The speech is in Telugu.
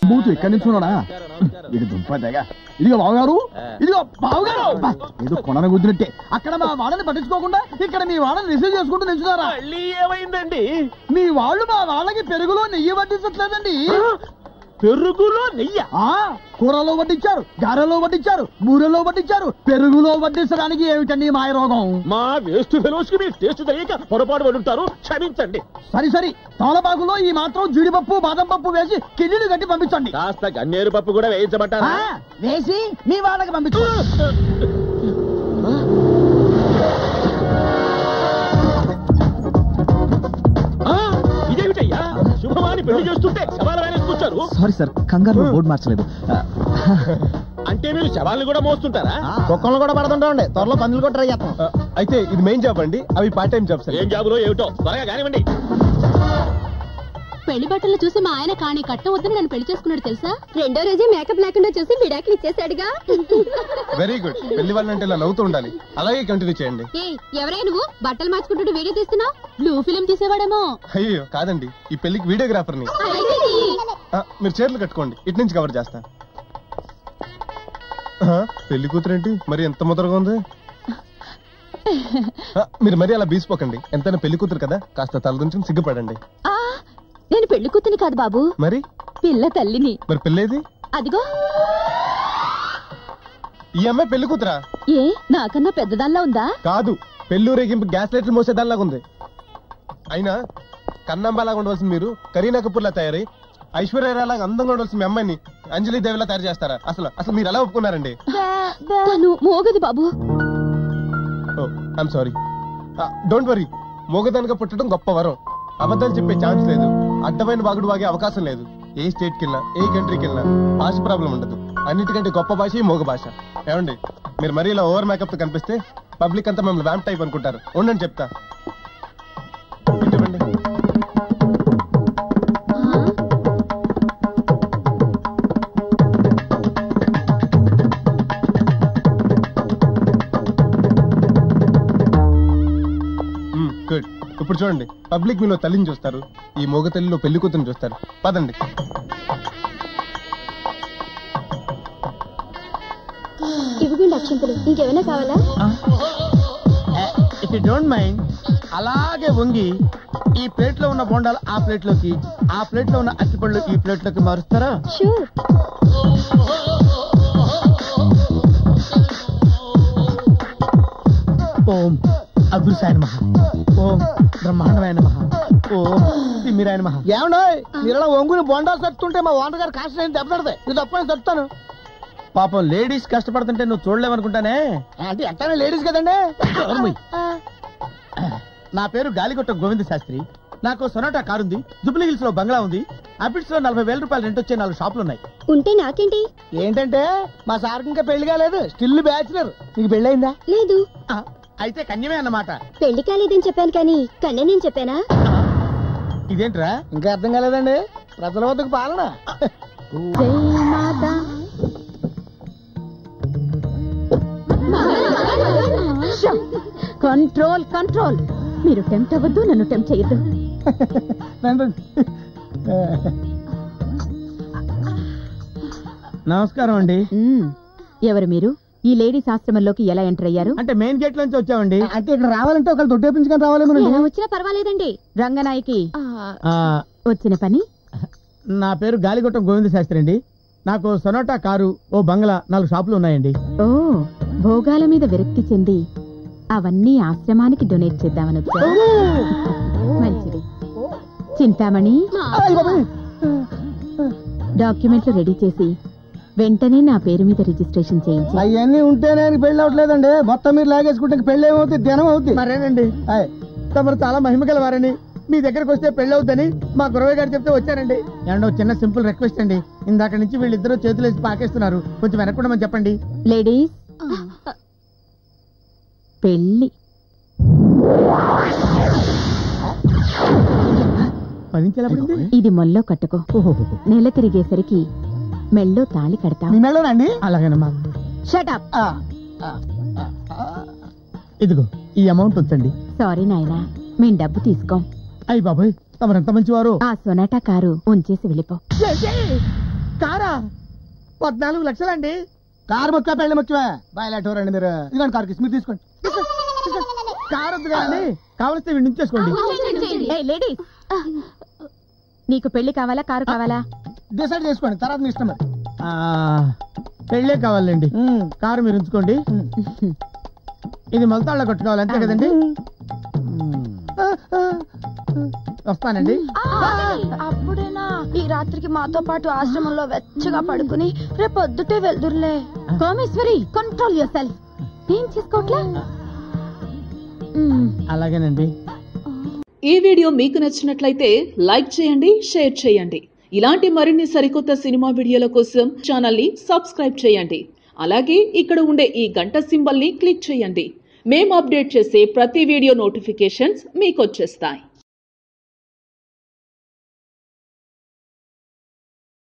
బూతు ఎక్కడి నుంచి ఉన్నాడా? ఇది దుంపదేగా. ఇదిగో బావగారు, ఇదిగో బావగారు, ఏదో కొనను గుద్దినట్టే అక్కడ మా వాళ్ళని పట్టించుకోకుండా ఇక్కడ మీ వాళ్ళని రిసీవ్ చేసుకుంటూ నిల్చున్నారా? ఏమైందండి? మీ వాళ్ళు మా వాళ్ళకి పెరుగులో నెయ్యి వడ్డించట్లేదండి. పెరుగులో నెయ్యి? కూరలో వడ్డించారు, గారెలో వడ్డించారు, బూరెలో వడ్డించారు, పెరుగులో వడ్డించడానికి ఏమిటండి మాయ రోగం? మా వేస్ట్ ఫెలోస్ కి మీరు టేస్ట్ తెలియక పొరపాటు పడుంటారు, క్షమించండి. సరి తమలపాకులో ఈ మాత్రం జీడిపప్పు బాదం పప్పు వేసి కిళ్ళీలు కట్టి పంపించండి. కాస్త గన్నేరు పప్పు కూడా వేయించమంటారా? వేసి మీ వాళ్ళకి పంపించండి. ఇదేమిటయ్యా, శుభమాని పెళ్లి చేస్తుంటే శవాల వేసుకొచ్చారు. సారీ సార్, కంగారు బోర్డు మార్చలేదు. అంటే మీరు శవాలను కూడా మోస్తుంటారా? కుక్కలను కూడా పడుతుంటామండి, త్వరలో పందులు కూడా ట్రై చేస్తాం. అయితే ఇది మెయిన్ జాబ్ అండి, అవి పార్ట్ టైం జాబ్స్. ఏం జాబులో ఏమిటో త్వరగా కానివ్వండి. పెళ్లి బట్టలు చూసి మా ఆయన కాని కట్ట వద్దని నన్ను పెళ్లి చేసుకున్నాడు తెలుసా? రెండో రోజే మేకప్ లేకుండా చూసి విడాకులు ఇచ్చేసాడుగా. Very good. పెళ్లి వాళ్ళంటే ఇలా నవ్వుతూ ఉండాలి, అలాగే కంటిన్యూ చేయండి. ఎవరై నువ్వు బట్టలు మార్చుకుంటూ వీడియో తీస్తున్నావు? బ్లూ ఫిలిం తీసేవాడేమో. అయ్యో కాదండి, ఈ పెళ్లికి వీడియోగ్రాఫర్ని. మీరు చీరలు కట్టుకోండి, ఇటు నుంచి కవర్ చేస్తా. పెళ్లి కూతురేంటి మరి ఎంత ముదరగా ఉంది? మీరు మరి అలా బీసిపోకండి, ఎంతైనా పెళ్లి కూతురు కదా, కాస్త తలదించుకుని సిగ్గుపడండి. నేను పెళ్లి కూతుని కాదు బాబు, మరి పిల్ల తల్లిని. మరి పెళ్ళేది? అదిగో ఈ అమ్మాయి పెళ్లి కూతురా? ఏ నాకన్నా పెద్దదానిలా ఉందా? కాదు, పెళ్ళూరేగింపు గ్యాస్ లైట్లు మోసేదానిలాగా ఉంది. అయినా కన్నంబాలాగా ఉండవలసింది మీరు కరీనా కపూర్ లా తయారై ఐశ్వర్యరాలాగా అందంగా ఉండవలసిన మీ అమ్మాయిని అంజలి దేవిలా తయారు చేస్తారా? అసలు మీరు ఎలా ఒప్పుకున్నారండి? మోగది బాబు. I'm sorry. డోంట్ వరీ, మోగదానిగా పుట్టడం గొప్ప వరం. అబద్ధాలు చెప్పే ఛాన్స్ లేదు, అడ్డమైన వాగుడు వాగే అవకాశం లేదు. ఏ స్టేట్కి వెళ్ళినా ఏ కంట్రీకి వెళ్ళినా భాష ప్రాబ్లం ఉండదు. అన్నిటికంటే గొప్ప భాష ఈ మోగ భాష. ఏమండి, మీరు మరీ ఇలా ఓవర్ మేకప్ తో కనిపిస్తే పబ్లిక్ అంతా మిమ్మల్ని వ్యాంప్ టైప్ అనుకుంటారు. ఉండండి చెప్తా. ఇటువంటి గుడ్. ఇప్పుడు చూడండి, పబ్లిక్ మీలో తల్లిని చూస్తారు, ఈ మోగ తల్లిలో పెళ్లి కూతురుని చూస్తారు. పదండి. ఇవ్వండి అక్షంతలు, ఇంకేమైనా కావాలా? ఇఫ్ యు డోంట్ మైండ్, అలాగే వంగి ఈ ప్లేట్ లో ఉన్న బొండాలు ఆ ప్లేట్ లోకి, ఆ ప్లేట్ లో ఉన్న అరటిపళ్ళు ఈ ప్లేట్ లోకి మారుస్తారా? షూర్. ఓం అదృశాయ నమః, ఓం బ్రహ్మాండమైన నమః, ఓం తిమ్మిరాయ నమః. ఏమన్నా మీరు వంగుని బొండాలు తట్టుతుంటే మా ఓనర్ గారు కాస్త నేను దెబ్బతాడతాయి, నేను తప్పని తట్టుతాను. పాపం లేడీస్ కష్టపడుతుంటే నువ్వు చూడలేవనుకుంటానే. అంటే ఎట్లా లేడీస్ కదండి. నా పేరు గాలిగొట్ట గోవింద శాస్త్రి. నాకు సొనాటా కారు ఉంది, జుబ్లీ హిల్స్ లో బంగ్లా ఉంది, అబిట్స్ లో 40,000 రూపాయలు రెంట్ వచ్చే 4 షాపులు ఉన్నాయి. ఉంటే నాకేంటి? ఏంటంటే మా సార్ ఇంకా పెళ్లి కాలేదు, స్టిల్ బ్యాచులర్. నీకు పెళ్ళయిందా? లేదు. అయితే కన్యమే అన్నమాట. పెళ్లి కాలేదని చెప్పాను కానీ కన్య నేను చెప్పానా? ఇదేంట్రా ఇంకా అర్థం కాలేదండి? ప్రజల వద్దకు పాలన. Control control. మీరు టెంప్ట్ అవ్వద్దు, నన్ను టెంప్ట్ చేయొద్దు. నమస్కారం అండి. ఎవరు మీరు? ఈ లేడీస్ ఆశ్రమంలోకి ఎలా ఎంటర్ అయ్యారు? అంటే మెయిన్ గేట్ నుంచి వచ్చామండి. అంటే ఇక్కడ రావాలంటే ఒకళ్ళు దొడ్డేపించుకొని రావాలేమో. వచ్చినా పర్వాలేదండి. రంగనాయకి వచ్చిన పని. నా పేరు గాలిగొట్టం గోవింద శాస్త్రి అండి. నాకు సొనాటా కారు, ఓ బంగ్లా, 4 షాపులు ఉన్నాయండి. ఓ, భోగాల మీద విరక్తి చెంది అవన్నీ ఆశ్రమానికి డొనేట్ చేద్దామని వచ్చా. మంచిది. చింతామణి, డాక్యుమెంట్లు రెడీ చేసి వెంటనే నా పేరు మీద రిజిస్ట్రేషన్ చేయించి. అవన్నీ ఉంటేనే పెళ్లి అవట్లేదండి, మొత్తం మీరు లాగేసుకుంటే పెళ్లి ఏమవుతుంది, దినం అవుతుంది. మరేనండి, తమరు చాలా మహిమగల వారని, మీ దగ్గరకు వస్తే పెళ్లి అవుద్దని మా గురవయ్య గారు చెప్తే వచ్చానండి. ఏమండో చిన్న సింపుల్ రిక్వెస్ట్ అండి, ఇందాక నుంచి వీళ్ళిద్దరూ చేతులేసి పాకేస్తున్నారు, కొంచెం వెనక్కుండమని చెప్పండి. లేడీస్, పెళ్లి. ఇది మొల్లో కట్టుకో, నెల తిరిగేసరికి మెల్లో తాళి కడతా. మెల్లోనండి? అలాగేనమ్మా. Shut up. ఇదిగో ఈ అమౌంట్ వచ్చండి. సారీ నాయనా, మేం డబ్బు తీసుకోం. అయ్యి బాబాయ్, తమరెంత మంచివారు. ఆ సొనాటా కారు ఉంచేసి వెళ్ళిపో. కారా 14 లక్షలండి. కారు ముఖ్య పెళ్లి ముఖ్యమే. బయలుదేరండి మీరు. ఇదిగోండి కారు కిస్ మీరు తీసుకోండి. కారు వద్దు కదండి, కావలిస్తే వీడి నుంచి చేసుకోండి. లేడీస్, నీకు పెళ్లి కావాలా కారు కావాలా? డిసైడ్ చేసుకోండి, తర్వాత మీ ఇష్టం. మరి పెళ్ళే కావాలండి, కారు మీరు ఉంచుకోండి. ఇది మొలతాళ్ళ కొట్టుకోవాలి అంతే కదండి. వస్తానండి. అప్పుడేనా? ఈ రాత్రికి మాతో పాటు ఆశ్రమంలో వెచ్చగా పడుకుని రేపు పొద్దుటే వెళ్దురులే. కోమేశ్వరి, కంట్రోల్ యువర్ సెల్ఫ్. ఏం చేసుకోవట్లే? అలాగేనండి. ఈ వీడియో మీకు నచ్చినట్లయితే లైక్ చేయండి, షేర్ చేయండి. ఇలాంటి మరిన్ని సరికొత్త సినిమా వీడియోల కోసం ఛానల్ ని సబ్స్క్రైబ్ చేయండి. అలాగే ఇక్కడ ఉండే ఈ గంట సింబల్ ని క్లిక్ చేయండి. మేము అప్డేట్ చేసే ప్రతి వీడియో నోటిఫికేషన్స్ మీకు వచ్చేస్తాయి.